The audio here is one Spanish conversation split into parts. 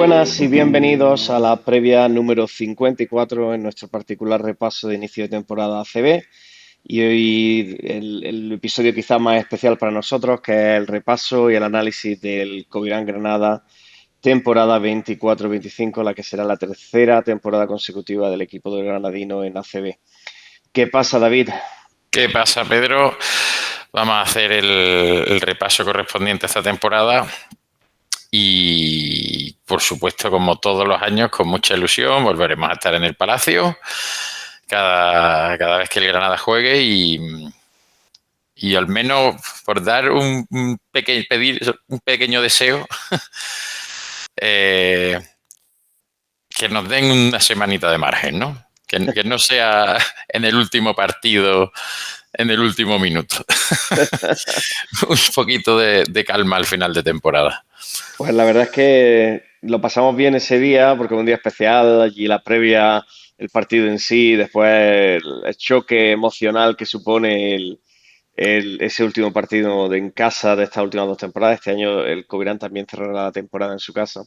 buenas y bienvenidos a la previa número 54 en nuestro particular repaso de inicio de temporada ACB. Y hoy el episodio quizá más especial para nosotros, que es el repaso y el análisis del Covirán Granada temporada 24-25, la que será la tercera temporada consecutiva del equipo del granadino en ACB. ¿Qué pasa, David? ¿Qué pasa, Pedro? Vamos a hacer el repaso correspondiente a esta temporada y, por supuesto, como todos los años, con mucha ilusión, volveremos a estar en el Palacio cada vez que el Granada juegue y al menos por dar pedir un pequeño deseo, eh, que nos den una semanita de margen, ¿no? Que no sea en el último partido, en el último minuto. Un poquito de calma al final de temporada. Pues la verdad es que lo pasamos bien ese día porque fue un día especial, allí la previa, el partido en sí, después el choque emocional que supone ese último partido en casa de estas últimas dos temporadas. Este año el Covirán también cerrará la temporada en su casa.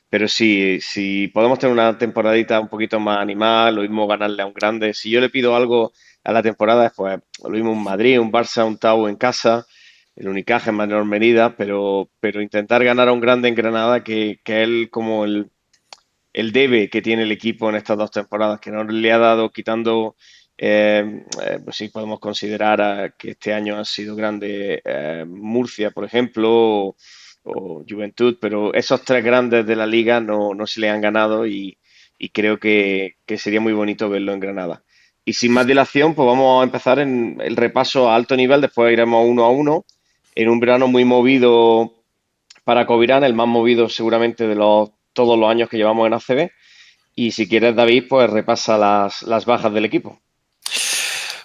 Pero sí, si podemos tener una temporadita un poquito más animada, lo mismo ganarle a un grande. Si yo le pido algo a la temporada, pues lo mismo un Madrid, un Barça, un Tau en casa, el Unicaja en menor medida, pero intentar ganar a un grande en Granada, que él como el debe que tiene el equipo en estas dos temporadas, que no le ha dado quitando, pues sí podemos considerar que este año ha sido grande Murcia, por ejemplo, o Juventud, pero esos tres grandes de la liga no se le han ganado y creo que sería muy bonito verlo en Granada. Y sin más dilación, pues vamos a empezar en el repaso a alto nivel, después iremos uno a uno, en un verano muy movido para Covirán, el más movido seguramente de todos los años que llevamos en ACB. Y si quieres, David, pues repasa las bajas del equipo.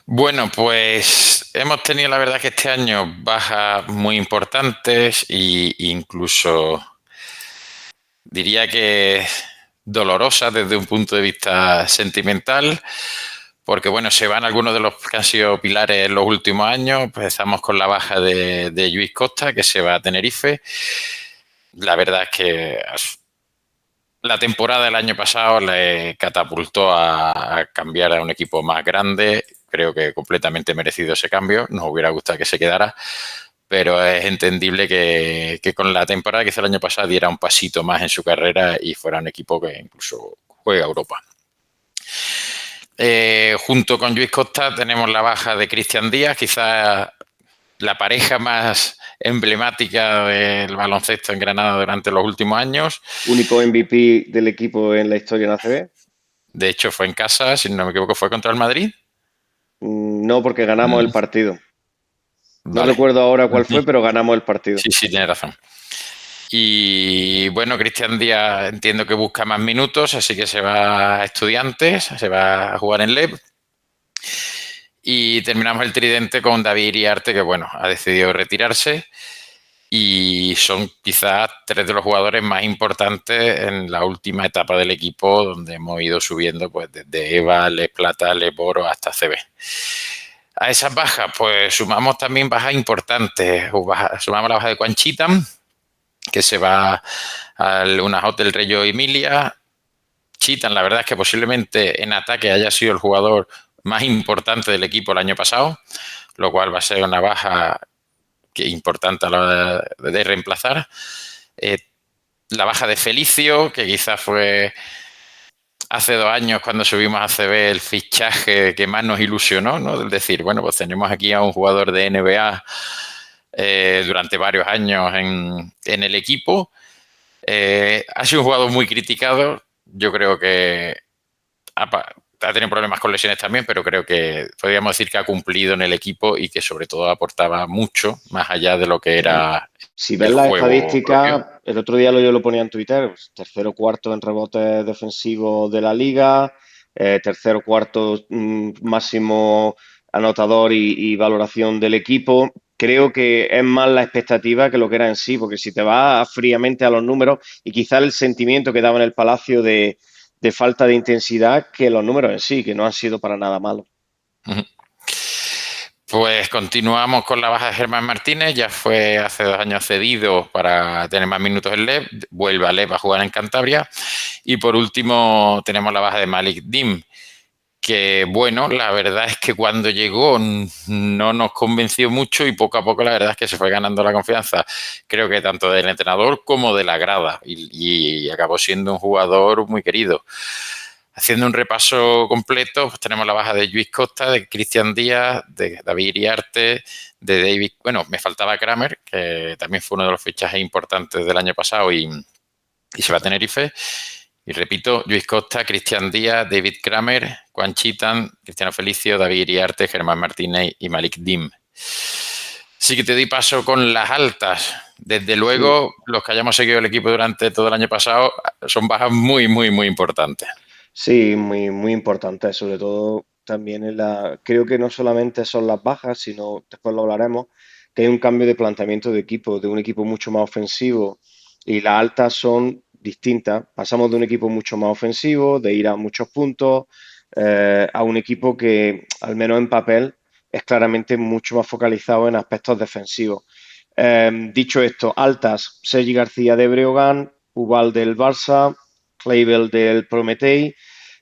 Bueno, pues hemos tenido la verdad que este año bajas muy importantes e incluso diría que dolorosas desde un punto de vista sentimental, porque bueno, se van algunos de los que han sido pilares en los últimos años. Empezamos con la baja de Lluís Costa, que se va a Tenerife. La verdad es que la temporada del año pasado le catapultó a cambiar a un equipo más grande. Creo que completamente merecido ese cambio. Nos hubiera gustado que se quedara, pero es entendible que con la temporada que hizo el año pasado diera un pasito más en su carrera y fuera un equipo que incluso juega a Europa. Junto con Lluís Costa tenemos la baja de Cristian Díaz, quizás la pareja más emblemática del baloncesto en Granada durante los últimos años. Único MVP del equipo en la historia en ACB. De hecho, fue en casa, si no me equivoco, fue contra el Madrid. No, porque ganamos el partido. No Vale. recuerdo ahora cuál fue, pero ganamos el partido. Sí, sí, tiene razón. Y bueno, Cristian Díaz entiendo que busca más minutos, así que se va a Estudiantes, se va a jugar en LEB. Y terminamos el tridente con David Iriarte, que bueno, ha decidido retirarse. Y son quizás tres de los jugadores más importantes en la última etapa del equipo, donde hemos ido subiendo pues desde EVA, Les Plata, Les Boro hasta CB. A esas bajas, pues sumamos también bajas importantes. Sumamos la baja de Conchita, que se va al Unajot del Reggio Emilia. Chitan, la verdad es que posiblemente en ataque haya sido el jugador más importante del equipo el año pasado, lo cual va a ser una baja que importante a la hora de reemplazar. La baja de Felicio, que quizás fue hace 2 años cuando subimos a CB el fichaje que más nos ilusionó, ¿no? Es decir, bueno, pues tenemos aquí a un jugador de NBA durante varios años en el equipo. Ha sido un jugador muy criticado. Yo creo que ha tenido problemas con lesiones también, pero creo que podríamos decir que ha cumplido en el equipo y que sobre todo aportaba mucho más allá de lo que era Si ves el las juego propio. estadísticas, el otro día yo lo ponía en Twitter, pues, tercero cuarto en rebotes defensivos de la liga, tercero cuarto máximo anotador y valoración del equipo. Creo que es más la expectativa que lo que era en sí, porque si te vas fríamente a los números y quizá el sentimiento que daba en el Palacio de falta de intensidad que los números en sí, que no han sido para nada malos. Pues continuamos con la baja de Germán Martínez, ya fue hace 2 años cedido para tener más minutos en LEP, vuelve a LEP a jugar en Cantabria. Y por último tenemos la baja de Malik Dim, que bueno, la verdad es que cuando llegó no nos convenció mucho y poco a poco la verdad es que se fue ganando la confianza, creo que tanto del entrenador como de la grada, y acabó siendo un jugador muy querido. Haciendo un repaso completo, pues tenemos la baja de Lluís Costa, de Cristian Díaz, de David Iriarte, de David, bueno, me faltaba Kramer, que también fue uno de los fichajes importantes del año pasado y se va a Tenerife. Y repito, Lluís Costa, Cristian Díaz, David Kramer, Juan Chitan, Cristiano Felicio, David Iriarte, Germán Martínez y Malik Dim. Sí que te di paso con las altas. Desde Sí, luego, los que hayamos seguido el equipo durante todo el año pasado son bajas muy, muy, muy importantes. sí, muy, muy importante, sobre todo también creo que no solamente son las bajas, sino, después lo hablaremos, que hay un cambio de planteamiento de equipo, de un equipo mucho más ofensivo y las altas son distintas. Pasamos de un equipo mucho más ofensivo, de ir a muchos puntos, a un equipo que, al menos en papel, es claramente mucho más focalizado en aspectos defensivos. Dicho esto, altas, Sergi García de Breogán, Ubal del Barça, Kleibel del Prometei,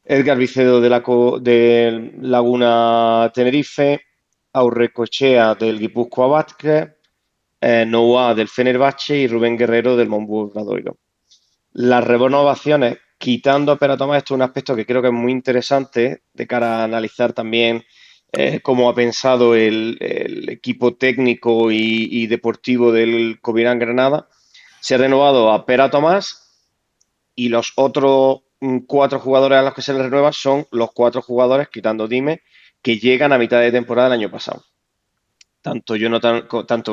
Edgar Vicedo de Laguna Tenerife, Aurrecochea del Guipúzcoa Vázquez, Noah del Fenerbahce y Rubén Guerrero del Monbus Obradoiro. Las renovaciones, quitando a Pera Tomás, esto es un aspecto que creo que es muy interesante de cara a analizar también cómo ha pensado el equipo técnico y deportivo del Covirán Granada. Se ha renovado a Pera Tomás y los otros cuatro jugadores a los que se les renueva son los cuatro jugadores, quitando Dime, que llegan a mitad de temporada del año pasado. Tanto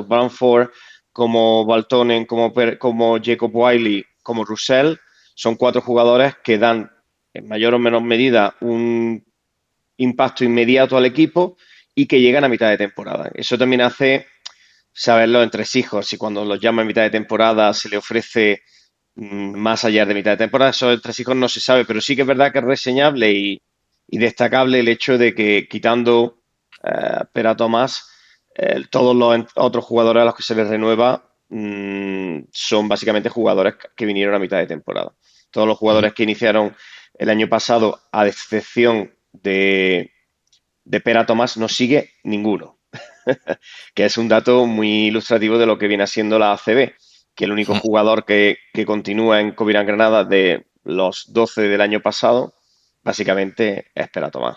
Bamford como Baltonen, como Jacob Wiley, como Russell, son cuatro jugadores que dan en mayor o menor medida un impacto inmediato al equipo y que llegan a mitad de temporada. Eso también hace saber los entresijos, si cuando los llama a mitad de temporada se le ofrece más allá de mitad de temporada, esos entresijos no se sabe, pero sí que es verdad que es reseñable y destacable el hecho de que quitando Pera Tomás, todos los otros jugadores a los que se les renueva son básicamente jugadores que vinieron a mitad de temporada. Todos los jugadores que iniciaron el año pasado, a excepción de Pera Tomás, no sigue ninguno, que es un dato muy ilustrativo de lo que viene siendo la ACB, que el único jugador que continúa en Covirán Granada de los 12 del año pasado, básicamente es Pera Tomás.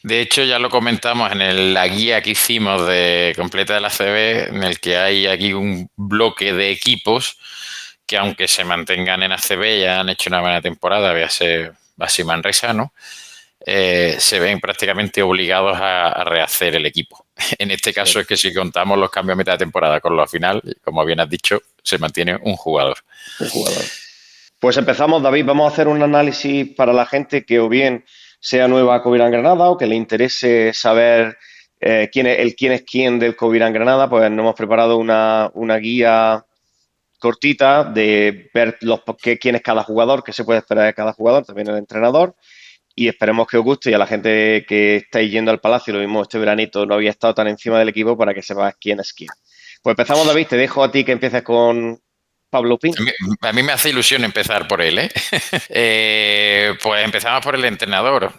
De hecho, ya lo comentamos en la guía que hicimos de completa de la CB, en el que hay aquí un bloque de equipos que, aunque se mantengan en ACB, ya han hecho una buena temporada, véase Basi Manresa, ¿no? Se ven prácticamente obligados a rehacer el equipo. En este Sí, caso es que si contamos los cambios a mitad de temporada con los final, como bien has dicho, se mantiene un jugador. un jugador. Pues empezamos, David. Vamos a hacer un análisis para la gente que o bien sea nueva a Covirán Granada o que le interese saber quién es quién del Covirán Granada. Pues nos hemos preparado una guía cortita de ver quién es cada jugador, qué se puede esperar de cada jugador, también el entrenador. Y esperemos que os guste y a la gente que estáis yendo al Palacio, lo mismo este veranito no había estado tan encima del equipo para que sepas quién es quién. Pues empezamos, David. Te dejo a ti que empieces con Pablo Pin. A mí me hace ilusión empezar por él, ¿eh? Pues empezamos por el entrenador.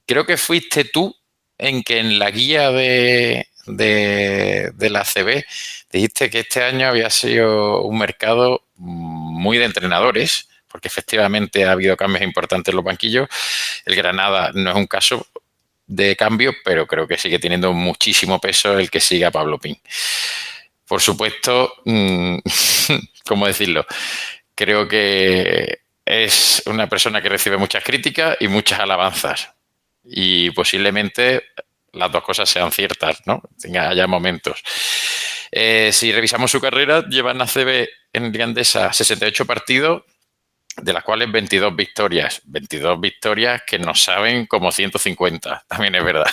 Creo que fuiste tú en que en la guía de la CB dijiste que este año había sido un mercado muy de entrenadores, porque efectivamente ha habido cambios importantes en los banquillos. El Granada no es un caso de cambio, pero creo que sigue teniendo muchísimo peso el que siga Pablo Pin. Por supuesto, ¿cómo decirlo? Creo que es una persona que recibe muchas críticas y muchas alabanzas. Y posiblemente las dos cosas sean ciertas, ¿no? Haya momentos. Si revisamos su carrera, lleva en ACB en Liga Endesa 68 partidos, de las cuales 22 victorias. 22 victorias que nos saben como 150, también es verdad.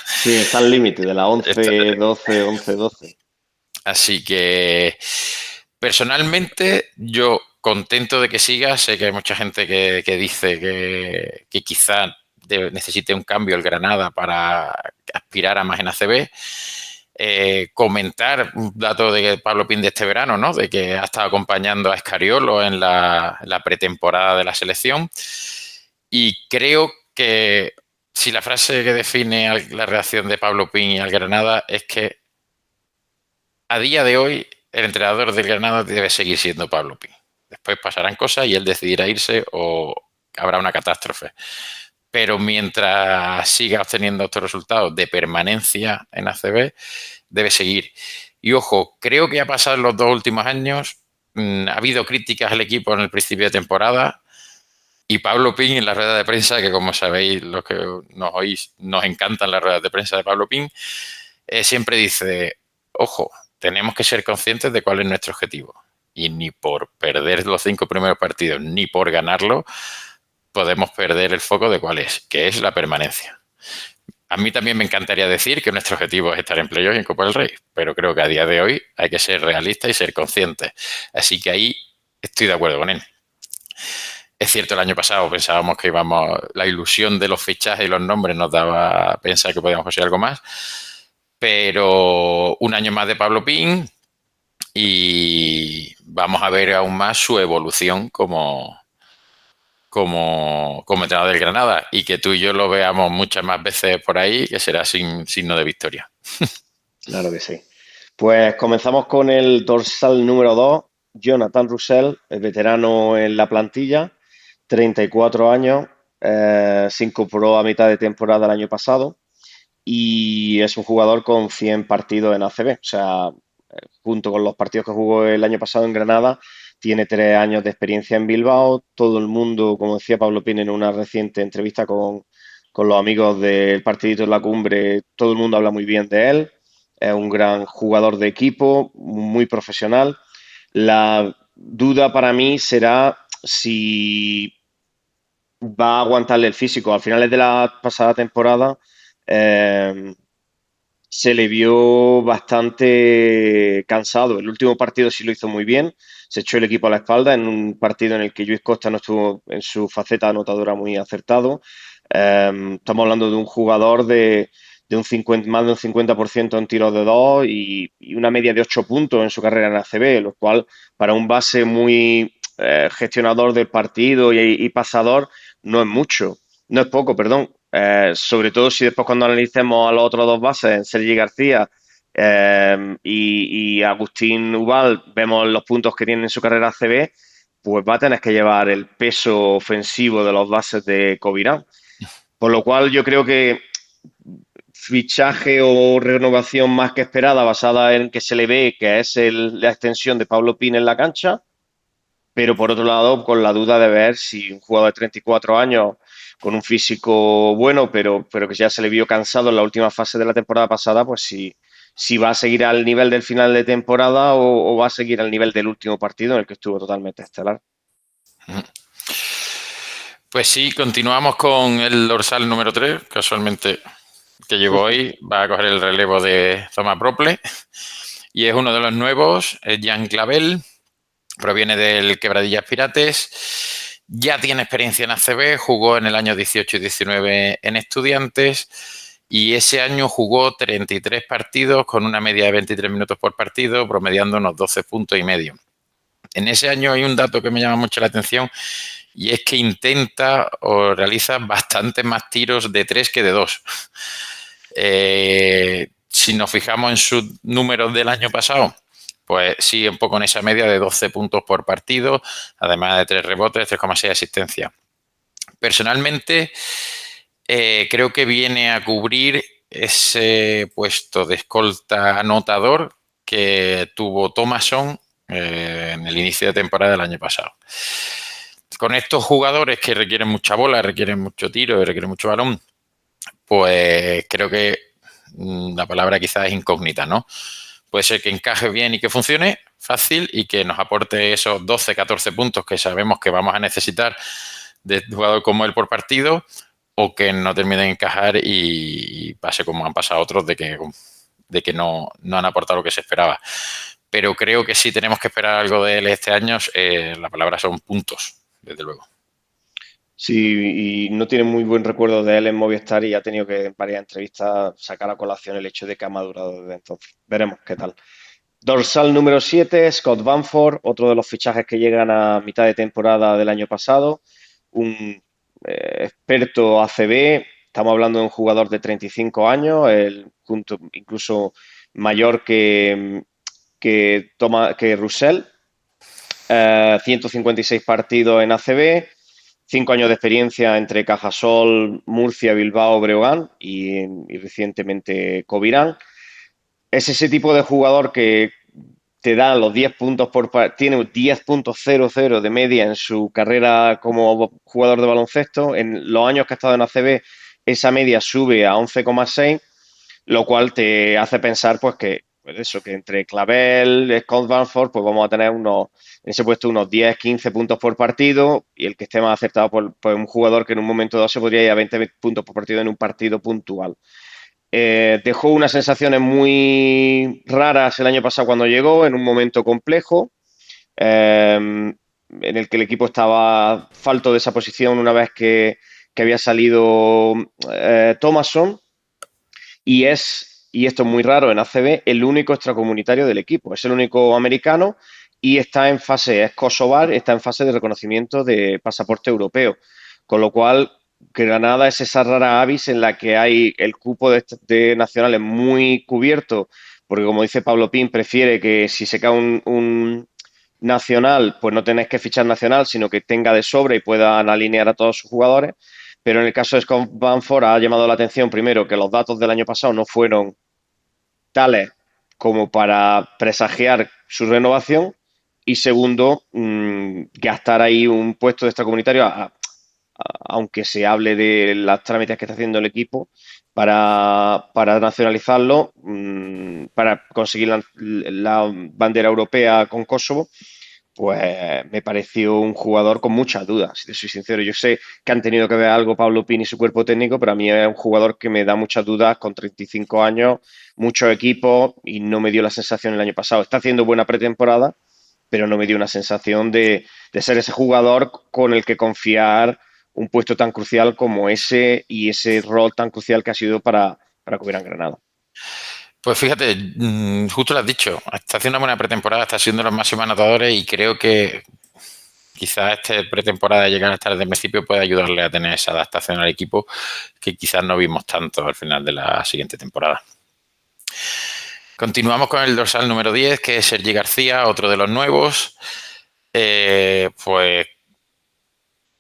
Sí, está al límite de la 11-12, 11-12. Así que personalmente yo contento de que siga. Sé que hay mucha gente que dice que quizá necesite un cambio el Granada para aspirar a más en ACB. Comentar un dato de Pablo Pin de este verano, ¿no? De que ha estado acompañando a Escariolo en la pretemporada de la selección. Y creo que si la frase que define la reacción de Pablo Pin al Granada es que a día de hoy el entrenador del Granada debe seguir siendo Pablo Pin. Después pasarán cosas y él decidirá irse o habrá una catástrofe. Pero mientras siga obteniendo estos resultados de permanencia en ACB, debe seguir. Y ojo, creo que ha pasado en los 2 últimos años, ha habido críticas al equipo en el principio de temporada y Pablo Pin en la rueda de prensa, que como sabéis, los que nos oís, nos encantan las ruedas de prensa de Pablo Pin, siempre dice, ojo, tenemos que ser conscientes de cuál es nuestro objetivo. Y ni por perder los 5 primeros partidos, ni por ganarlo, podemos perder el foco de cuál es, que es la permanencia. A mí también me encantaría decir que nuestro objetivo es estar en playoff y en Copa del Rey, pero creo que a día de hoy hay que ser realistas y ser conscientes. Así que ahí estoy de acuerdo con él. Es cierto, el año pasado pensábamos que íbamos, la ilusión de los fichajes y los nombres nos daba a pensar que podíamos conseguir algo más, pero un año más de Pablo Pin y vamos a ver aún más su evolución como entrenador del Granada, y que tú y yo lo veamos muchas más veces por ahí, que será signo de victoria. Claro que sí. Pues comenzamos con el dorsal número 2, Jonathan Roussel, el veterano en la plantilla, 34 años, se incorporó a mitad de temporada el año pasado y es un jugador con 100 partidos en ACB. O sea, junto con los partidos que jugó el año pasado en Granada, tiene 3 años de experiencia en Bilbao. Todo el mundo, como decía Pablo Pin en una reciente entrevista con los amigos del partidito en la cumbre, todo el mundo habla muy bien de él. Es un gran jugador de equipo, muy profesional. La duda para mí será si va a aguantarle el físico. Al finales de la pasada temporada se le vio bastante cansado. El último partido sí lo hizo muy bien, se echó el equipo a la espalda en un partido en el que Luis Costa no estuvo en su faceta anotadora muy acertado. Estamos hablando de un jugador de un 50, más de un 50% en tiros de dos y una media de 8 puntos en su carrera en ACB, lo cual para un base muy gestionador del partido y pasador no es mucho, no es poco, perdón. Sobre todo si después cuando analicemos a los otros dos bases, en Sergi García y Agustín Ubal, vemos los puntos que tiene en su carrera ACB, pues va a tener que llevar el peso ofensivo de los bases de Covirán. Por lo cual yo creo que fichaje o renovación más que esperada basada en que se le ve que es la extensión de Pablo Pin en la cancha, pero por otro lado con la duda de ver si un jugador de 34 años con un físico bueno, pero que ya se le vio cansado en la última fase de la temporada pasada, pues si va a seguir al nivel del final de temporada o va a seguir al nivel del último partido en el que estuvo totalmente estelar. Pues sí, continuamos con el dorsal número 3, casualmente que llevo hoy, va a coger el relevo de Thomas Brople y es uno de los nuevos, es Jean Clavel, proviene del Quebradillas Pirates, ya tiene experiencia en ACB, jugó en el año 18 y 19 en Estudiantes y ese año jugó 33 partidos con una media de 23 minutos por partido, promediando unos 12 puntos y medio. En ese año hay un dato que me llama mucho la atención y es que intenta o realiza bastantes más tiros de 3 que de 2. Si nos fijamos en sus números del año pasado, pues sigue un poco en esa media de 12 puntos por partido, además de 3 rebotes, 3,6 asistencias. Personalmente, creo que viene a cubrir ese puesto de escolta anotador que tuvo Thomason en el inicio de temporada del año pasado. Con estos jugadores que requieren mucha bola, requieren mucho tiro y requieren mucho balón, pues creo que la palabra quizás es incógnita, ¿no? Puede ser que encaje bien y que funcione fácil y que nos aporte esos 12, 14 puntos que sabemos que vamos a necesitar de jugador como él por partido, o que no termine de encajar y pase como han pasado otros de que no han aportado lo que se esperaba. Pero creo que si tenemos que esperar algo de él este año, la palabra son puntos, desde luego. Sí, y no tiene muy buen recuerdo de él en Movistar y ha tenido que en varias entrevistas sacar a colación el hecho de que ha madurado desde entonces. Veremos qué tal. Dorsal número 7, Scott Banford, otro de los fichajes que llegan a mitad de temporada del año pasado, un experto ACB, estamos hablando de un jugador de 35 años, incluso mayor que Russell, 156 partidos en ACB, 5 años de experiencia entre Cajasol, Murcia, Bilbao, Breogán y recientemente Covirán. Es ese tipo de jugador que te da los 10 puntos tiene 10.00 de media en su carrera como jugador de baloncesto. En los años que ha estado en ACB, esa media sube a 11,6, lo cual te hace pensar pues eso, que entre Clavel, Scott Banford, pues vamos a tener en ese puesto unos 10, 15 puntos por partido, y el que esté más acertado pues un jugador que en un momento dado se podría ir a 20 puntos por partido en un partido puntual. Dejó unas sensaciones muy raras el año pasado cuando llegó, en un momento complejo, en el que el equipo estaba falto de esa posición una vez que había salido Thomason, y esto es muy raro en ACB, el único extracomunitario del equipo. Es el único americano y es kosovar, está en fase de reconocimiento de pasaporte europeo. Con lo cual, Granada es esa rara avis en la que hay el cupo de nacionales muy cubierto, porque como dice Pablo Pin, prefiere que si se cae un nacional, pues no tenés que fichar nacional, sino que tenga de sobra y puedan alinear a todos sus jugadores. Pero en el caso de Scott Banford ha llamado la atención primero que los datos del año pasado no fueron tales como para presagiar su renovación, y segundo, gastar ahí un puesto de extracomunitario, aunque se hable de las trámites que está haciendo el equipo para nacionalizarlo, para conseguir la bandera europea con Kosovo, pues me pareció un jugador con muchas dudas, si te soy sincero. Yo sé que han tenido que ver algo Pablo Pini y su cuerpo técnico, pero a mí es un jugador que me da muchas dudas con 35 años, muchos equipos, y no me dio la sensación el año pasado. Está haciendo buena pretemporada, pero no me dio una sensación de ser ese jugador con el que confiar un puesto tan crucial como ese y ese rol tan crucial que ha sido para que hubieran Granada. Pues fíjate, justo lo has dicho, está haciendo una buena pretemporada, está siendo los máximos anotadores y creo que quizás esta pretemporada de llegar a estar desde el principio puede ayudarle a tener esa adaptación al equipo que quizás no vimos tanto al final de la siguiente temporada. Continuamos con el dorsal número 10, que es Sergi García, otro de los nuevos. Pues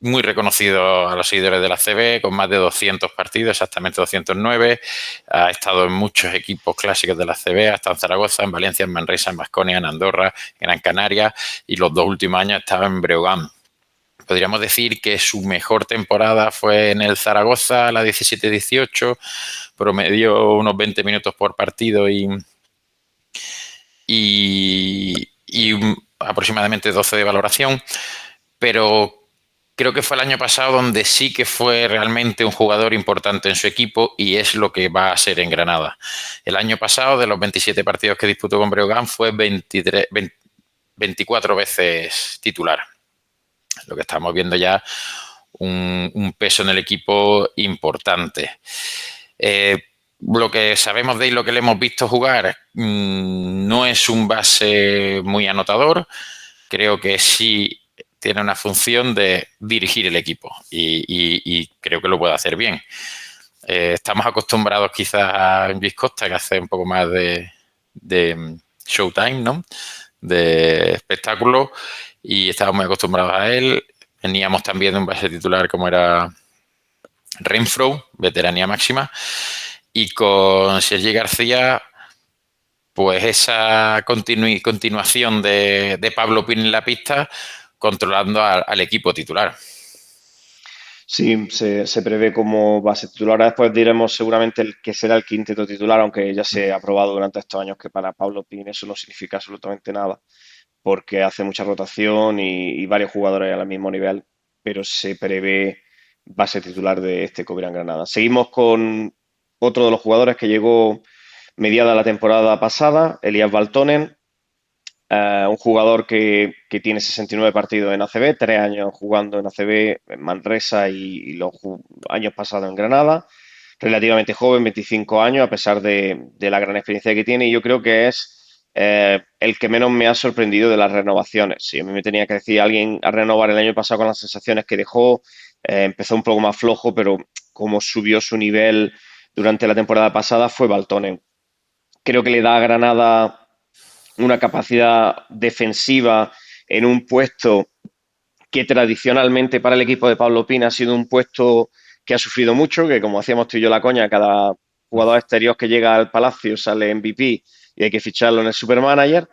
muy reconocido a los seguidores de la CB, con más de 200 partidos, exactamente 209. Ha estado en muchos equipos clásicos de la CB, ha estado en Zaragoza, en Valencia, en Manresa, en Baskonia, en Andorra, en Gran Canaria, y los 2 últimos años ha estado en Breogán. Podríamos decir que su mejor temporada fue en el Zaragoza, la 17-18, promedió unos 20 minutos por partido y aproximadamente 12 de valoración, pero creo que fue el año pasado donde sí que fue realmente un jugador importante en su equipo y es lo que va a ser en Granada. El año pasado, de los 27 partidos que disputó con Breogán, fue 24 veces titular. Lo que estamos viendo ya un peso en el equipo importante. Lo que sabemos de él, lo que le hemos visto jugar, no es un base muy anotador. Creo que sí tiene una función de dirigir el equipo y creo que lo puede hacer bien. Estamos acostumbrados quizás a Luis Costa, que hace un poco más de showtime, ¿no? De espectáculo, y estábamos muy acostumbrados a él. Veníamos también de un base titular como era Renfro, veteranía máxima, y con Sergi García, pues esa continuación de Pablo Pin en la pista, controlando al equipo titular. Sí, se prevé como base titular. Ahora después diremos seguramente el que será el quinteto titular, aunque ya se ha probado durante estos años que para Pablo Pin eso no significa absolutamente nada, porque hace mucha rotación y varios jugadores al mismo nivel, pero se prevé base titular de este Covirán Granada. Seguimos con otro de los jugadores que llegó mediada la temporada pasada, Elías Baltonen, Un jugador que tiene 69 partidos en ACB, 3 años jugando en ACB en Manresa y los años pasados en Granada. Relativamente joven, 25 años, a pesar de la gran experiencia que tiene. Y yo creo que es el que menos me ha sorprendido de las renovaciones. Si a mí me tenía que decir alguien a renovar el año pasado con las sensaciones que dejó, empezó un poco más flojo, pero como subió su nivel durante la temporada pasada fue Baltonen. Creo que le da a Granada una capacidad defensiva en un puesto que tradicionalmente para el equipo de Pablo Pina ha sido un puesto que ha sufrido mucho, que como hacíamos tú y yo la coña, cada jugador exterior que llega al Palacio sale MVP y hay que ficharlo en el Supermanager.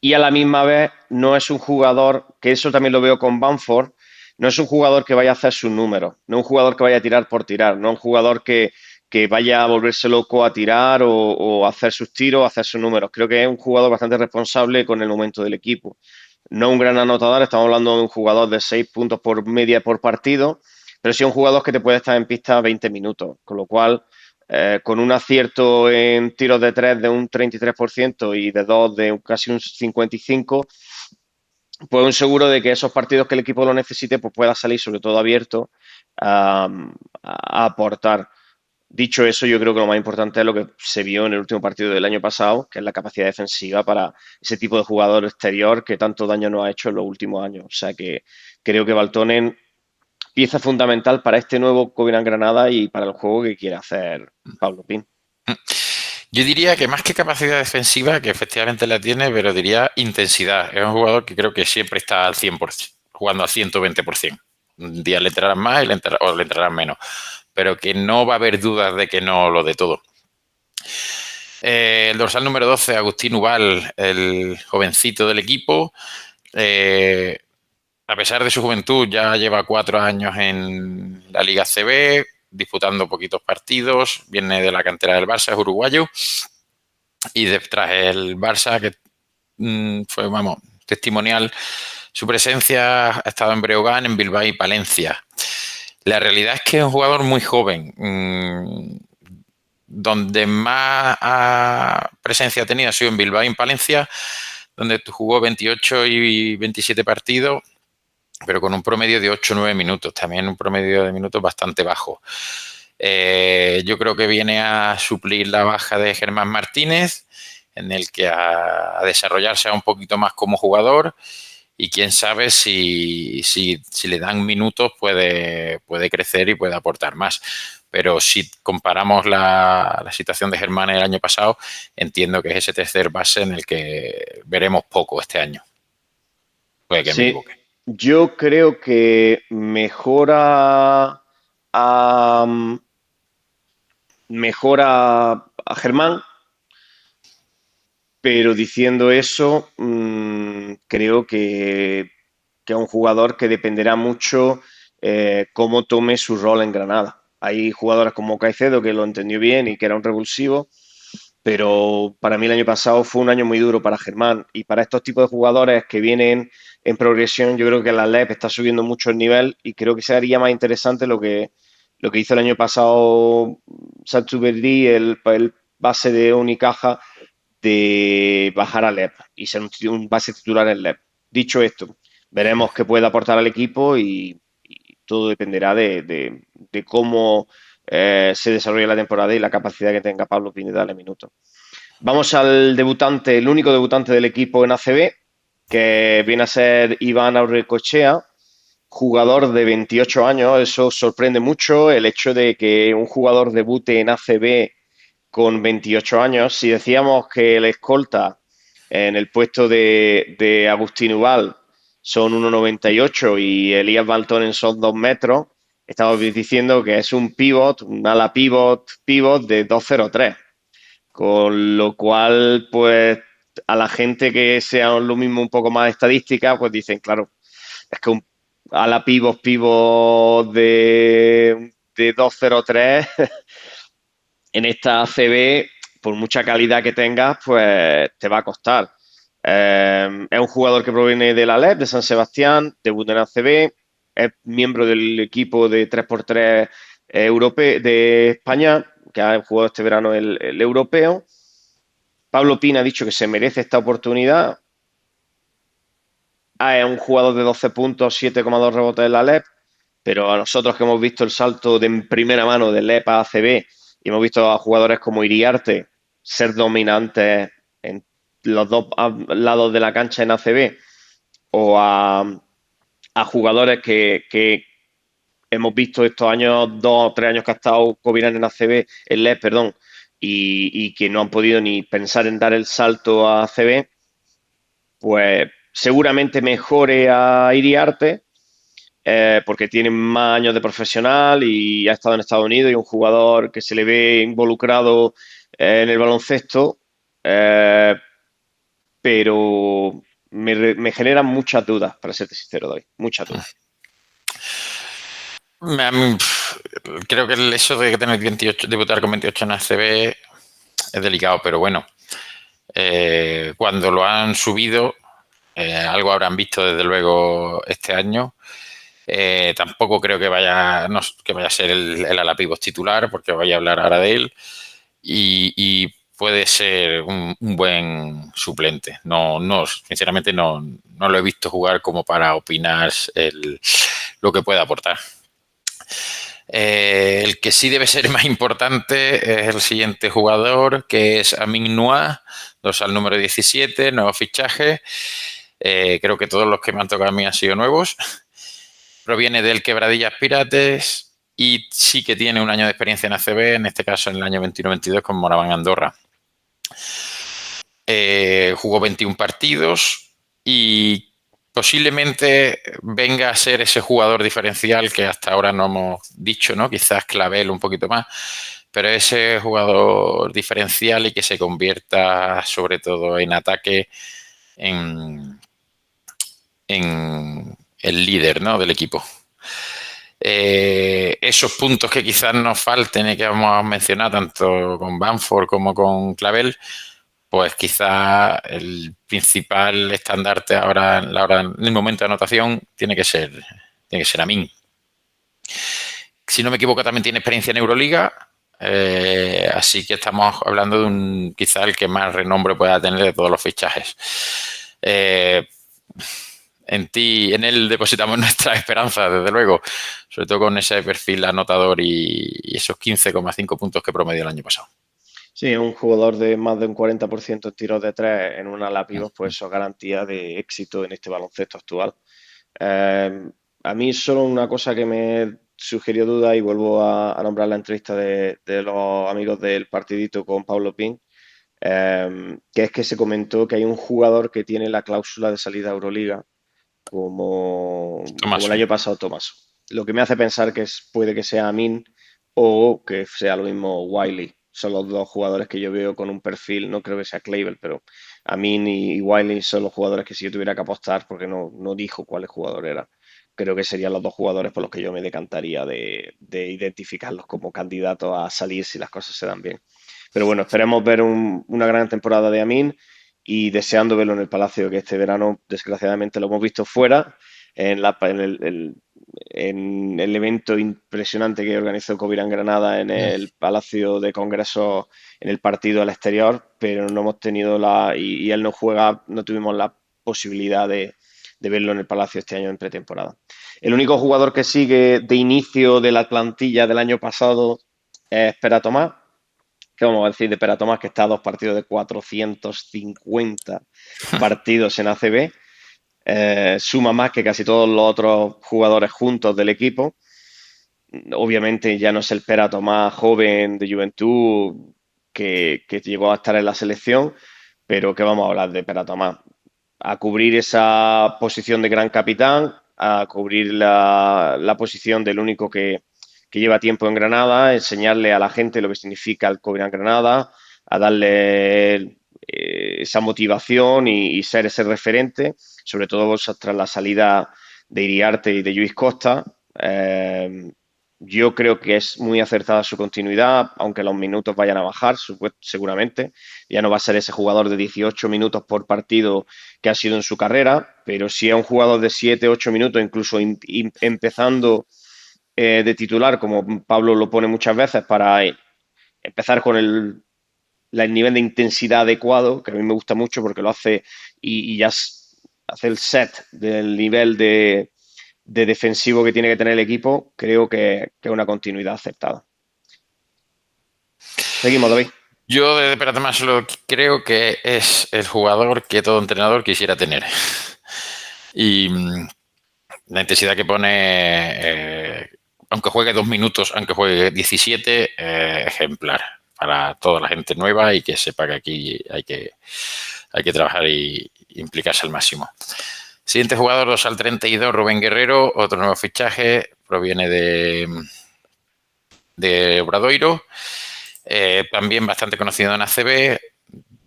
Y a la misma vez no es un jugador, que eso también lo veo con Bamford, no es un jugador que vaya a hacer sus números, no es un jugador que vaya a tirar por tirar, no es un jugador que vaya a volverse loco a tirar o hacer sus tiros, hacer sus números. Creo que es un jugador bastante responsable con el momento del equipo. No un gran anotador, estamos hablando de un jugador de 6 puntos por media por partido, pero sí un jugador que te puede estar en pista 20 minutos, con lo cual con un acierto en tiros de 3 de un 33% y de 2 de casi un 55%, pues un seguro de que esos partidos que el equipo lo necesite, pues pueda salir sobre todo abierto a, a aportar. Dicho eso, yo creo que lo más importante es lo que se vio en el último partido del año pasado, que es la capacidad defensiva para ese tipo de jugador exterior que tanto daño nos ha hecho en los últimos años. O sea que creo que Baltonen, pieza fundamental para este nuevo Covenant Granada y para el juego que quiere hacer Pablo Pin. Yo diría que más que capacidad defensiva, que efectivamente la tiene, pero diría intensidad. Es un jugador que creo que siempre está al 100%, jugando al 120%. Un día le entrarán más o le entrarán menos, pero que no va a haber dudas de que no lo de todo. El dorsal número 12, Agustín Ubal, el jovencito del equipo. Eh, a pesar de su juventud, ya lleva 4 años en la Liga CB, disputando poquitos partidos. Viene de la cantera del Barça, es uruguayo. Y detrás el Barça, que fue, vamos, testimonial. Su presencia ha estado en Breogán, en Bilbao y Palencia. La realidad es que es un jugador muy joven. Donde más presencia ha tenido ha sido en Bilbao y en Palencia, donde jugó 28 y 27 partidos, pero con un promedio de 8 o 9 minutos, también un promedio de minutos bastante bajo. Yo creo que viene a suplir la baja de Germán Martínez, en el que a desarrollarse un poquito más como jugador, y quién sabe si le dan minutos puede crecer y puede aportar más. Pero si comparamos la situación de Germán el año pasado, entiendo que es ese tercer base en el que veremos poco este año. Puede que me Sí, equivoque. yo creo que a, mejora a Germán, pero diciendo eso, creo que es un jugador que dependerá mucho cómo tome su rol en Granada. Hay jugadores como Caicedo que lo entendió bien y que era un revulsivo, pero para mí el año pasado fue un año muy duro para Germán y para estos tipos de jugadores que vienen en progresión, yo creo que la LEP está subiendo mucho el nivel y creo que sería más interesante lo que hizo el año pasado Santu Berri, el base de Unicaja, de bajar a LEP y ser un base titular en LEP. Dicho esto, veremos qué puede aportar al equipo y todo dependerá de cómo se desarrolle la temporada y la capacidad que tenga Pablo Pini de darle minutos. Vamos al debutante, el único debutante del equipo en ACB, que viene a ser Iván Aurrecochea, jugador de 28 años. Eso sorprende mucho, el hecho de que un jugador debute en ACB con 28 años. Si decíamos que el escolta en el puesto de Agustín Ubal son 1,98 y Elías Baltonen son 2 metros, estamos diciendo que es un pivot, un ala pivot de 2,03. Con lo cual, pues a la gente que sea lo mismo un poco más estadística, pues dicen, claro, es que un ala pivot de 2,03 en esta ACB, por mucha calidad que tengas, pues te va a costar. Es un jugador que proviene de la LEP, de San Sebastián, debuta en ACB, es miembro del equipo de 3x3 de España, que ha jugado este verano el europeo. Pablo Pina ha dicho que se merece esta oportunidad. Es un jugador de 12 puntos, 7,2 rebotes en la LEP, pero a nosotros que hemos visto el salto de en primera mano de LEP a ACB y hemos visto a jugadores como Iriarte ser dominantes en los dos lados de la cancha en ACB, o a jugadores que hemos visto estos años, 2 o 3 años que ha estado Covirán en ACB, en LEP, perdón, y que no han podido ni pensar en dar el salto a ACB, pues seguramente mejore a Iriarte, porque tiene más años de profesional y ha estado en Estados Unidos y un jugador que se le ve involucrado en el baloncesto, eh, pero me generan muchas dudas, para serte sincero, David, muchas dudas. A mí, creo que el hecho de tener 28, debutar con 28 en ACB es delicado, pero bueno, cuando lo han subido, algo habrán visto desde luego este año. Tampoco creo que vaya, no, que vaya a ser el ala pívot titular, porque voy a hablar ahora de él. Y puede ser un buen suplente. No, no, sinceramente no lo he visto jugar como para opinar lo que puede aportar. El que sí debe ser más importante es el siguiente jugador, que es Amin Noah, dorsal número 17, nuevo fichaje. Creo que todos los que me han tocado a mí han sido nuevos. Proviene del Quebradillas Pirates y sí que tiene un año de experiencia en ACB, en este caso en el año 21-22 con Moraván Andorra. Jugó 21 partidos y posiblemente venga a ser ese jugador diferencial que hasta ahora no hemos dicho, ¿no? Quizás Clavel un poquito más, pero ese jugador diferencial y que se convierta sobre todo en ataque en el líder, ¿no?, del equipo. Esos puntos que quizás nos falten y que vamos a mencionar tanto con Bamford como con Clavel, pues quizás el principal estandarte ahora en el momento de anotación tiene que ser Amin. Si no me equivoco, también tiene experiencia en Euroliga, así que estamos hablando de quizás el que más renombre pueda tener de todos los fichajes. En él depositamos nuestras esperanzas, desde luego, sobre todo con ese perfil anotador y esos 15,5 puntos que promedió el año pasado. Sí, un jugador de más de un 40% en tiros de tres en una lápiz, pues eso es garantía de éxito en este baloncesto actual. A mí solo una cosa que me sugirió duda, y vuelvo a nombrar la entrevista de los amigos del partidito con Pablo Pin, que es que se comentó que hay un jugador que tiene la cláusula de salida a Euroliga, como el Tomaso. año pasado Tomás. Lo que me hace pensar que puede que sea Amin o que sea lo mismo Wiley. Son los dos jugadores que yo veo con un perfil, no creo que sea Clavel, pero Amin y Wiley son los jugadores que si yo tuviera que apostar, porque no dijo cuál jugador era. Creo que serían los dos jugadores por los que yo me decantaría de identificarlos como candidatos a salir si las cosas se dan bien. Pero bueno, esperemos ver una gran temporada de Amin y deseando verlo en el Palacio, que este verano desgraciadamente lo hemos visto fuera, en el evento impresionante que organizó Covirán Granada en el Palacio de Congresos, en el partido al exterior, pero no hemos tenido y él no juega, no tuvimos la posibilidad de verlo en el Palacio este año en pretemporada. El único jugador que sigue de inicio de la plantilla del año pasado es Pera Tomás. ¿Qué vamos a decir de Pera Tomás, que está a 2 partidos de 450 partidos en ACB? Suma más que casi todos los otros jugadores juntos del equipo. Obviamente ya no es el Pera Tomás joven de Juventud que llegó a estar en la selección, pero ¿qué vamos a hablar de Pera Tomás? A cubrir esa posición de gran capitán, a cubrir la posición del único que lleva tiempo en Granada, enseñarle a la gente lo que significa el Covirán Granada, a darle esa motivación y ser ese referente, sobre todo tras la salida de Iriarte y de Lluís Costa. Yo creo que es muy acertada su continuidad, aunque los minutos vayan a bajar, seguramente. Ya no va a ser ese jugador de 18 minutos por partido que ha sido en su carrera, pero sí es un jugador de 7, 8 minutos, incluso empezando de titular, como Pablo lo pone muchas veces, para empezar con el nivel de intensidad adecuado, que a mí me gusta mucho porque lo hace y ya hace el set del nivel de defensivo que tiene que tener el equipo, creo que es una continuidad acertada. Seguimos, David. Yo de Peratomás solo creo que es el jugador que todo entrenador quisiera tener. Y la intensidad que pone, aunque juegue 2 minutos, aunque juegue 17, ejemplar para toda la gente nueva y que sepa que aquí hay que trabajar y implicarse al máximo. Siguiente jugador, 2 al 32, Rubén Guerrero, otro nuevo fichaje, proviene de Obradoiro, también bastante conocido en ACB,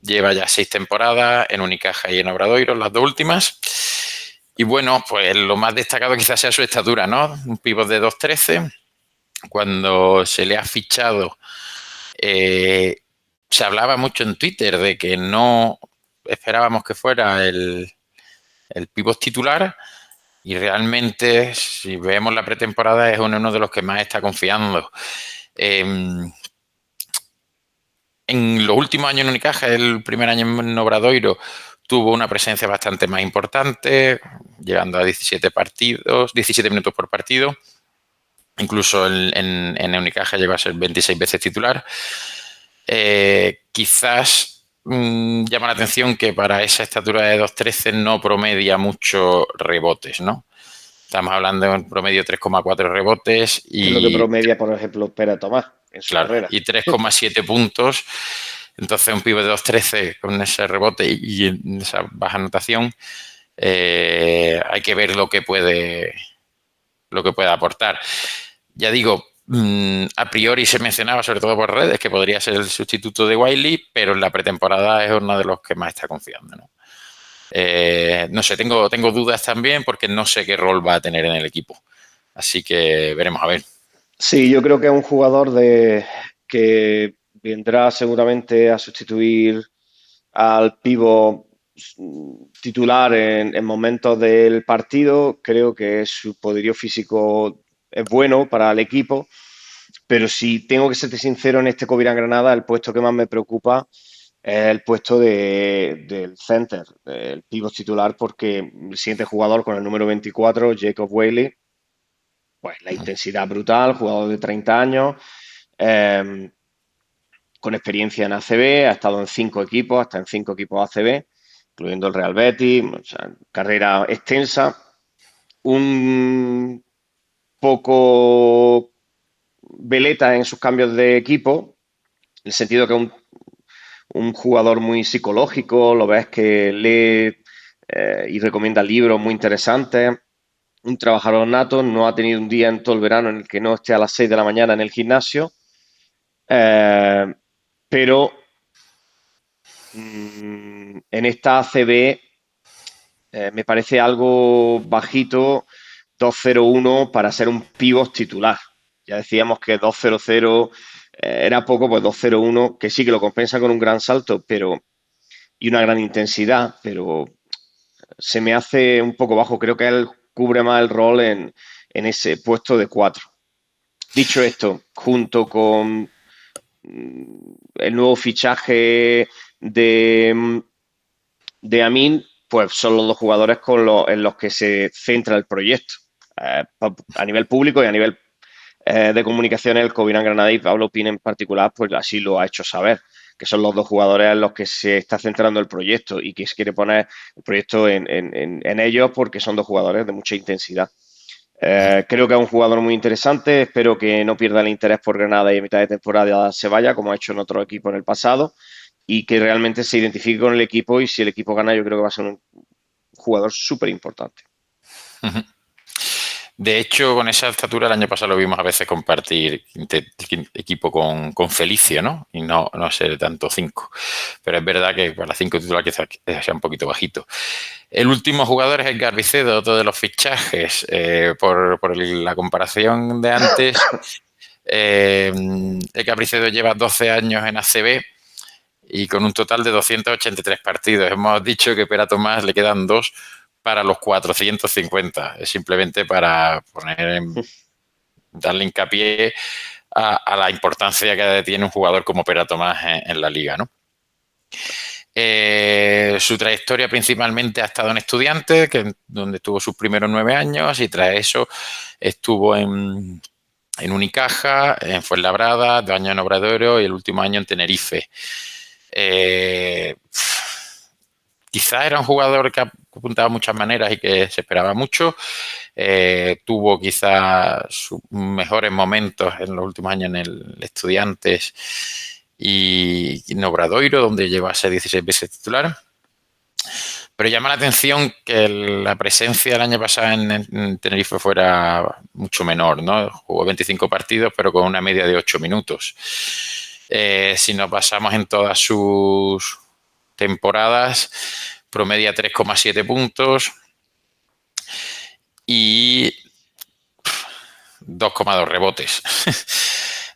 lleva ya 6 temporadas en Unicaja y en Obradoiro, las 2 últimas. Y bueno, pues lo más destacado quizás sea su estatura, ¿no? Un pívot de 2'13". Cuando se le ha fichado, se hablaba mucho en Twitter de que no esperábamos que fuera el pívot titular. Y realmente, si vemos la pretemporada, es uno de los que más está confiando. En los últimos años en Unicaja, el primer año en Obradoiro, tuvo una presencia bastante más importante, llegando a 17 minutos por partido. Incluso en Unicaja llegó a ser 26 veces titular. Quizás llama la atención que para esa estatura de 2'13 no promedia muchos rebotes, ¿no? Estamos hablando de un promedio de 3,4 rebotes Que es lo que y, promedia, por ejemplo, Pera Tomás en su claro, carrera. y 3,7 puntos. Entonces, un pivo de 2'13 con ese rebote y en esa baja anotación, hay que ver lo que puede aportar. Ya digo, a priori se mencionaba, sobre todo por redes, que podría ser el sustituto de Wiley, pero en la pretemporada es uno de los que más está confiando, ¿no? No sé, tengo dudas también porque no sé qué rol va a tener en el equipo. Así que veremos a ver. Sí, yo creo que es un jugador que vendrá seguramente a sustituir al pívot titular en momentos del partido. Creo que su poderío físico es bueno para el equipo, pero si tengo que ser sincero, en este Covirán Granada el puesto que más me preocupa es el puesto del center, el pívot titular, porque el siguiente jugador con el número 24, Jacob Whaley, pues la intensidad brutal, jugador de 30 años, eh, con experiencia en ACB, ha estado en 5 equipos, hasta en 5 equipos ACB, incluyendo el Real Betis, o sea, carrera extensa, un poco veleta en sus cambios de equipo, en el sentido que es un jugador muy psicológico, lo ves que lee y recomienda libros muy interesantes, un trabajador nato, no ha tenido un día en todo el verano en el que no esté a las 6 de la mañana en el gimnasio, eh, pero en esta ACB me parece algo bajito 2-0-1 para ser un pívot titular. Ya decíamos que 2-0-0 era poco, pues 2-0-1, que sí que lo compensa con un gran salto y una gran intensidad, pero se me hace un poco bajo. Creo que él cubre más el rol en ese puesto de 4. Dicho esto, junto con el nuevo fichaje de Amin, pues son los 2 jugadores en los que se centra el proyecto. A nivel público y a nivel de comunicaciones, el Covirán Granada y Pablo Pin en particular, pues así lo ha hecho saber, que son los 2 jugadores en los que se está centrando el proyecto y que se quiere poner el proyecto en ellos porque son 2 jugadores de mucha intensidad. Creo que es un jugador muy interesante, espero que no pierda el interés por Granada y a mitad de temporada se vaya, como ha hecho en otro equipo en el pasado, y que realmente se identifique con el equipo y si el equipo gana yo creo que va a ser un jugador súper importante. De hecho, con esa estatura el año pasado lo vimos a veces compartir equipo con Felicio, ¿no? Y no ser tanto 5. Pero es verdad que para 5 titular quizás sea un poquito bajito. El último jugador es Edgar Vicedo, otro de los fichajes. Por la comparación de antes, Edgar Vicedo lleva 12 años en ACB y con un total de 283 partidos. Hemos dicho que Pera Tomás le quedan 2 para los 450. Es simplemente para darle hincapié a la importancia que tiene un jugador como Pere Tomàs en la liga, ¿no? Su trayectoria principalmente ha estado en Estudiantes, donde estuvo sus primeros 9 años, y tras eso estuvo en Unicaja, en Fuenlabrada, 2 años en Obradoiro y el último año en Tenerife. Quizás era un jugador que apuntaba muchas maneras y que se esperaba mucho. Tuvo quizás sus mejores momentos en los últimos años en el Estudiantes y en Obradoiro, donde llegó a ser 16 veces titular. Pero llama la atención que la presencia del año pasado en Tenerife fuera mucho menor, ¿no? Jugó 25 partidos, pero con una media de 8 minutos. Si nos basamos en todas sus temporadas, promedia 3,7 puntos y 2,2 rebotes.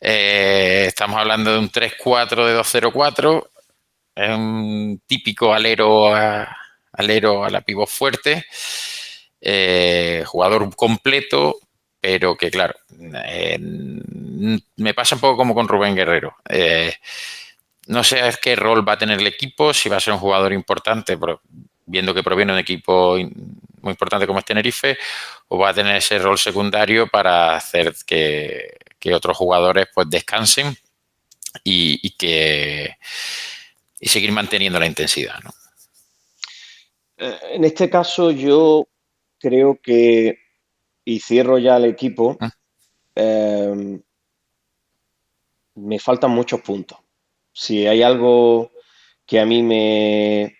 Estamos hablando de un 3-4 de 2-0-4. Es un típico alero a la pivot fuerte, jugador completo, pero que claro, me pasa un poco como con Rubén Guerrero. No sé qué rol va a tener el equipo, si va a ser un jugador importante, pero viendo que proviene de un equipo muy importante como es Tenerife, o va a tener ese rol secundario para hacer que otros jugadores pues descansen y seguir manteniendo la intensidad, ¿no? En este caso yo creo que, y cierro ya el equipo, eh, me faltan muchos puntos. Si hay algo que a mí me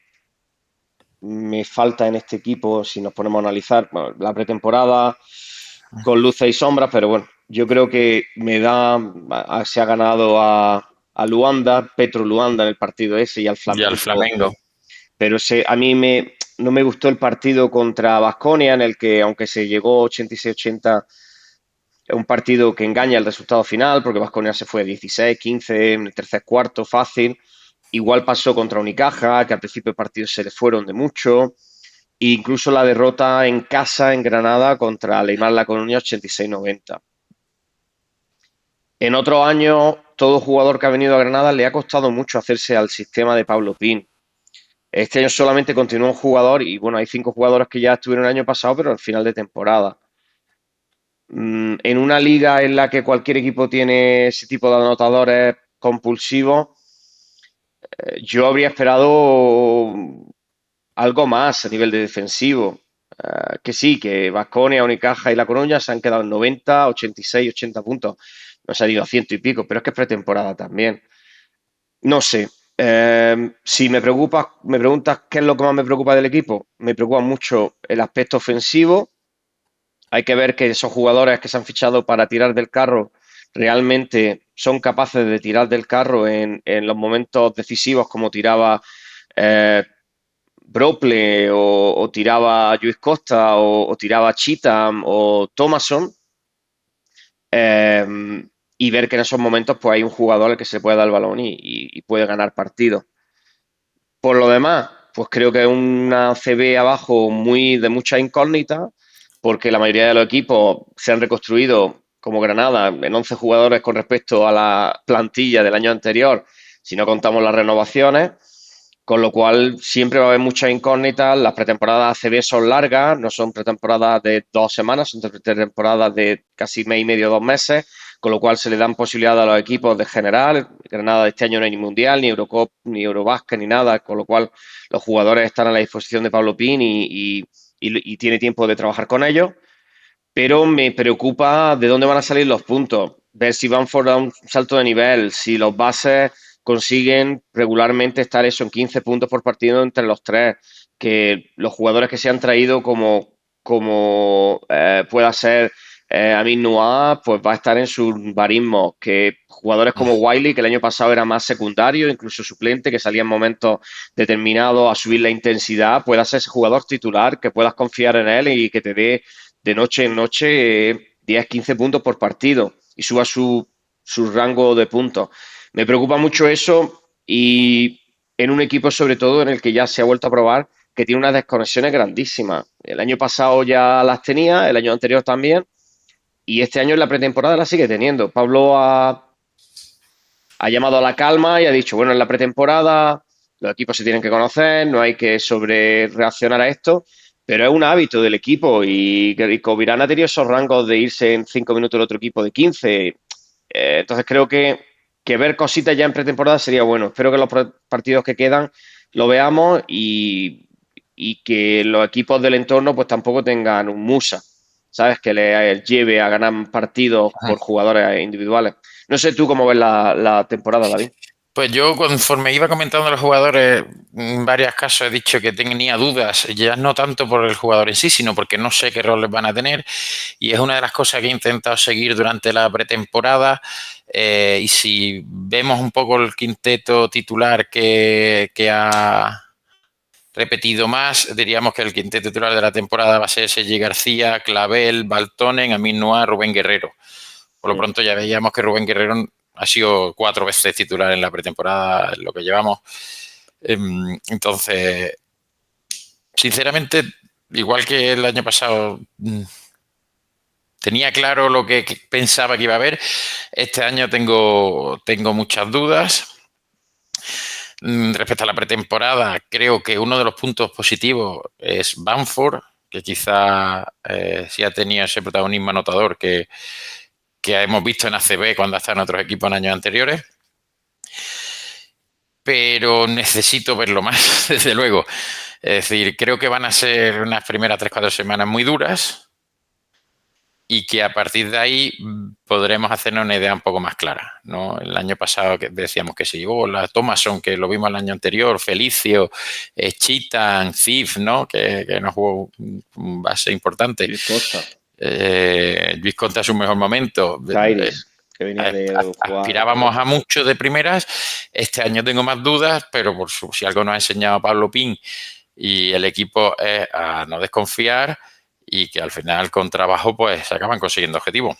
falta en este equipo, si nos ponemos a analizar, bueno, la pretemporada con luces y sombras, pero bueno, yo creo que se ha ganado a Luanda, Petro Luanda en el partido ese y al Y al Flamengo, Flamengo. pero no me gustó el partido contra Baskonia, en el que aunque se llegó 86-80, es un partido que engaña el resultado final, porque Baskonia se fue 16-15 en el tercer cuarto, fácil. Igual pasó contra Unicaja, que al principio del partido se le fueron de mucho. E incluso la derrota en casa, en Granada, contra Leymar La Coruña, 86-90. En otros años, todo jugador que ha venido a Granada le ha costado mucho hacerse al sistema de Pablo Pin. Este año solamente continuó un jugador y bueno, hay 5 jugadores que ya estuvieron el año pasado, pero al final de temporada. En una liga en la que cualquier equipo tiene ese tipo de anotadores compulsivos, yo habría esperado algo más a nivel de defensivo. Que sí, que Baskonia, Unicaja y La Coruña se han quedado en 90, 86, 80 puntos. No se han ido a ciento y pico, pero es que es pretemporada también. No sé. Si me preguntas qué es lo que más me preocupa del equipo, me preocupa mucho el aspecto ofensivo. Hay que ver que esos jugadores que se han fichado para tirar del carro realmente son capaces de tirar del carro en los momentos decisivos como tiraba eh, Brople o tiraba Luis Costa o tiraba Cheatham o Thomason, eh, y ver que en esos momentos pues hay un jugador al que se puede dar el balón y puede ganar partidos. Por lo demás, pues creo que es una CB abajo de mucha incógnita, porque la mayoría de los equipos se han reconstruido como Granada en 11 jugadores con respecto a la plantilla del año anterior, si no contamos las renovaciones, con lo cual siempre va a haber muchas incógnitas. Las pretemporadas ACB son largas, no son pretemporadas de 2 semanas, son pretemporadas de casi mes y medio, 2 meses, con lo cual se le dan posibilidades a los equipos de general. Granada este año no hay ni Mundial, ni Eurocup, ni Eurobasket, ni nada, con lo cual los jugadores están a la disposición de Pablo Pin y tiene tiempo de trabajar con ellos. Pero me preocupa de dónde van a salir los puntos, ver si Banford da un salto de nivel, si los bases consiguen regularmente estar eso en 15 puntos por partido entre los tres, que los jugadores que se han traído como pueda ser Amin Noah, pues va a estar en sus barismos, que jugadores como Wiley, que el año pasado era más secundario, incluso suplente, que salía en momentos determinados a subir la intensidad, pueda ser ese jugador titular, que puedas confiar en él y que te dé de noche en noche 10, 15 puntos por partido y suba su rango de puntos. Me preocupa mucho eso y en un equipo sobre todo en el que ya se ha vuelto a probar que tiene unas desconexiones grandísimas. El año pasado ya las tenía, el año anterior también, y este año en la pretemporada la sigue teniendo. Pablo ha llamado a la calma y ha dicho, bueno, en la pretemporada los equipos se tienen que conocer, no hay que sobre reaccionar a esto, pero es un hábito del equipo y Covirán ha tenido esos rangos de irse en 5 minutos el otro equipo de 15. Entonces creo que ver cositas ya en pretemporada sería bueno. Espero que los partidos que quedan lo veamos y que los equipos del entorno pues tampoco tengan un musa, ¿sabes? Que les lleve a ganar partidos por jugadores individuales. No sé tú cómo ves la temporada, David. Pues yo, conforme iba comentando a los jugadores, en varios casos he dicho que tenía dudas, ya no tanto por el jugador en sí, sino porque no sé qué roles van a tener. Y es una de las cosas que he intentado seguir durante la pretemporada. Y si vemos un poco el quinteto titular que ha repetido más, diríamos que el quinteto titular de la temporada va a ser Sergi García, Clavel, Baltonen, Amin Noah, Rubén Guerrero. Por lo pronto ya veíamos que Rubén Guerrero ha sido 4 veces titular en la pretemporada, en lo que llevamos. Entonces, sinceramente, igual que el año pasado, tenía claro lo que pensaba que iba a haber. Este año tengo muchas dudas. Respecto a la pretemporada, creo que uno de los puntos positivos es Bamford, que quizá sí ha tenido ese protagonismo anotador que hemos visto en ACB cuando ha estado en otros equipos en años anteriores. Pero necesito verlo más, desde luego. Es decir, creo que van a ser unas primeras 3 o 4 semanas muy duras y que a partir de ahí podremos hacernos una idea un poco más clara, ¿no? El año pasado que decíamos que se llevó la Thomason, que lo vimos el año anterior, Felicio, Chitan, Cif, ¿no? Que nos jugó un base importante. Luis Costa. Luis Costa es su mejor momento. Kairis, que venía de jugar. Aspirábamos a mucho de primeras. Este año tengo más dudas, pero si algo nos ha enseñado Pablo Pin y el equipo es a no desconfiar y que al final con trabajo pues se acaban consiguiendo objetivos.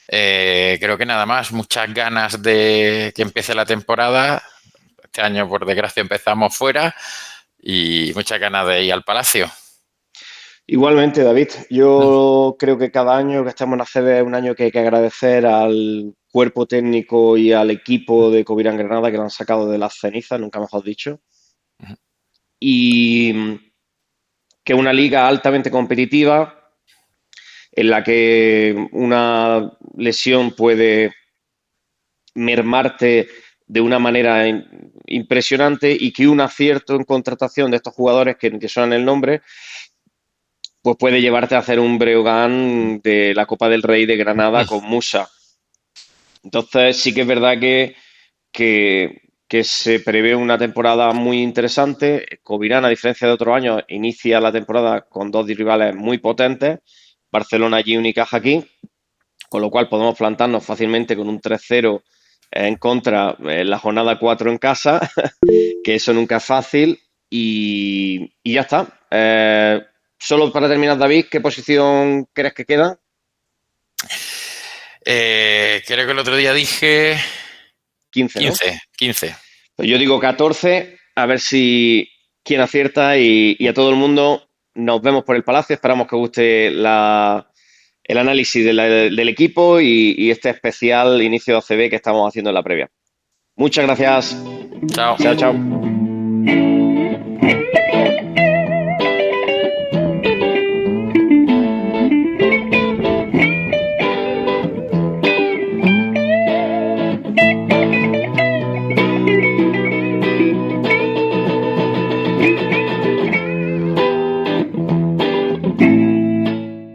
Creo que nada más, muchas ganas de que empiece la temporada. Este año, por desgracia, empezamos fuera y muchas ganas de ir al Palacio. Igualmente, David, yo creo que cada año que estamos en la ACB es un año que hay que agradecer al cuerpo técnico y al equipo de Covirán Granada que lo han sacado de las cenizas, nunca mejor dicho. Y que es una liga altamente competitiva en la que una lesión puede mermarte de una manera impresionante y que un acierto en contratación de estos jugadores que suenan el nombre pues puede llevarte a hacer un Breogán de la Copa del Rey de Granada con Musa. Entonces sí que es verdad que se prevé una temporada muy interesante. Covirán, a diferencia de otros años, inicia la temporada con dos rivales muy potentes, Barcelona allí, Unicaja aquí, con lo cual podemos plantarnos fácilmente con un 3-0 en contra en la jornada 4 en casa, que eso nunca es fácil, y ya está. Solo para terminar, David, ¿qué posición crees que queda? Creo que el otro día dije 15, ¿no? 15. Pues yo digo 14, a ver si quién acierta y a todo el mundo nos vemos por el Palacio. Esperamos que os guste el análisis del equipo y este especial inicio de ACB que estamos haciendo en la previa. Muchas gracias. Chao. Chao, chao.